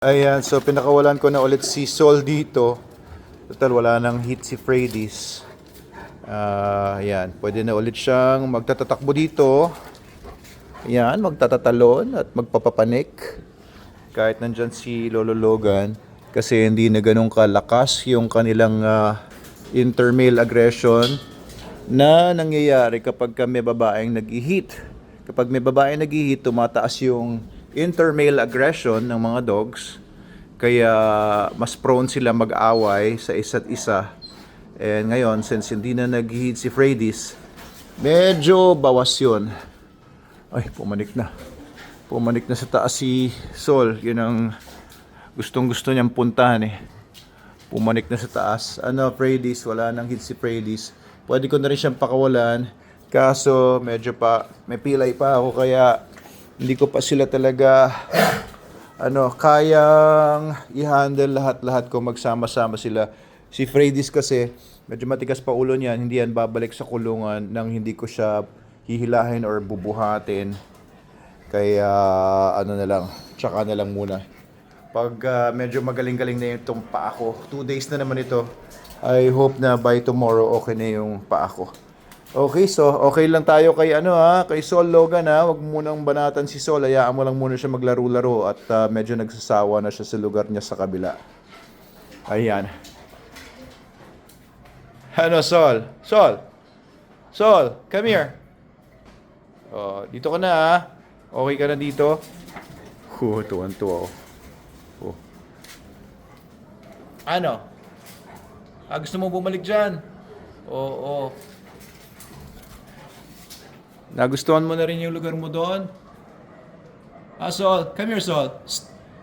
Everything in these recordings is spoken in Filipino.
Ayan, so pinakawalan ko na ulit si Sol dito. Total, wala nang hit si Freddy's. Ayan, pwede na ulit siyang magtatatakbo dito. Ayan, magtatatalon at magpapapanik. Kahit nandyan si Lolo Logan. Kasi hindi na ganun kalakas yung kanilang intermale aggression na nangyayari kapag may babaeng nag-i-hit. Kapag may babaeng nag-i-hit, tumataas yung intermale aggression ng mga dogs, kaya mas prone sila mag-away sa isa't isa. And ngayon, since hindi na nag-hit si Freddy's, medyo bawas yun. Ay, pumanik na sa taas si Sol. Yun ang gustong gusto niyang puntahan eh. Pumanik na sa taas. Freddy's, wala nang hit si Freddy's. Pwede ko na rin siyang pakawalan, kaso medyo pa may pilay pa ako, kaya hindi ko pa sila talaga kayang i-handle lahat ko, magsama-sama sila. Si Freddy's kasi medyo matigas pa ulo niyan, hindi yan babalik sa kulungan nang hindi ko siya hihilahin or bubuhatin. Kaya na lang, tsaka na lang muna. Pag medyo magaling-galing na itong paa ko, 2 days na naman ito, I hope na by tomorrow okay na yung paa ko. Okay, so okay lang tayo kay kay Sol Logan ha. Wag mo munang banatan si Sol, hayaan mo lang muna siya maglaro-laro at medyo nagsasawa na siya sa lugar niya sa kabila. Ayan. Sol? Sol, come here. Oh, dito ka na ha. Okay ka na dito? Tuwan-tuwa ako. Oh. Gusto mo bumalik dyan? Oo. Nagustuhan mo na rin yung lugar mo doon? Sol. Come here, Sol.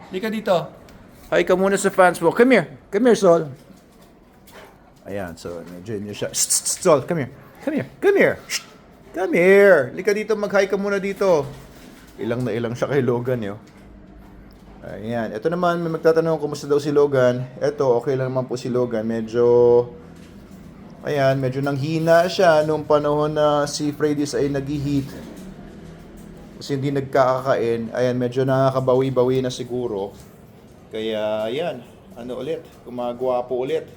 Hindi ka dito. Hi ka muna sa fans mo. Come here. Come here, Sol. Ayan, so medyo yun siya. Sol, come here. Come here. Hindi ka dito. Mag-hi ka muna dito. Ilang na ilang siya kay Logan, yo. Ayan. Ito naman, may magtatanong kumusta daw si Logan. Ito, okay lang naman po si Logan. Medyo nanghina siya nung panahon na si Freddy's ay nag-hit. Kasi hindi nagkakakain. Ayan, medyo nakakabawi-bawi na siguro. Kaya, ayan, ulit, gumagawa po ulit.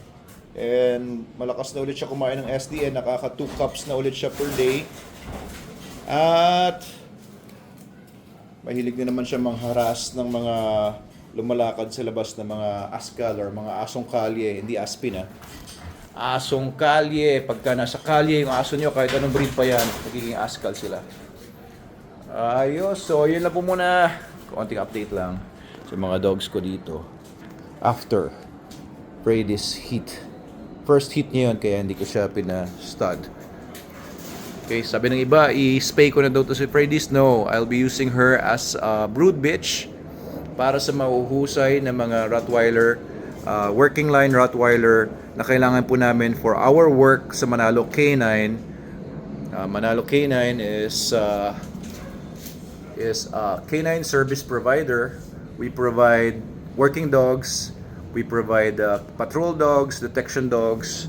And malakas na ulit siya kumain ng SDN. Nakaka 2 cups na ulit siya per day. At mahilig na naman siya mangharas ng mga lumalakad sa labas ng mga askal or mga asong kalye. Hindi aspin asong kalye. Pagka nasa kalye yung aso nyo, kahit anong breed pa yan, magiging askal sila. Ayos, so yun lang po muna. Konting update lang sa mga dogs ko dito after Freddy's hit. First hit niya yun, kaya hindi ko siya pina-stud. Okay, sabi ng iba, i-spay ko na daw to si Freddy's. No, I'll be using her as a brood bitch para sa mahuhusay na mga Rottweiler, working line Rottweiler na kailangan po namin for our work sa Manalo K9. Manalo K9 is a K9 service provider. We provide working dogs, we provide patrol dogs, detection dogs,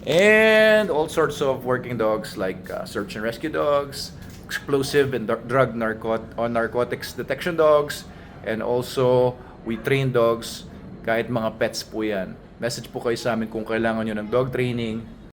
and all sorts of working dogs like search and rescue dogs, explosive and narcotics detection dogs, and also we train dogs kahit mga pets po yan. Message po kayo sa amin kung kailangan nyo ng dog training,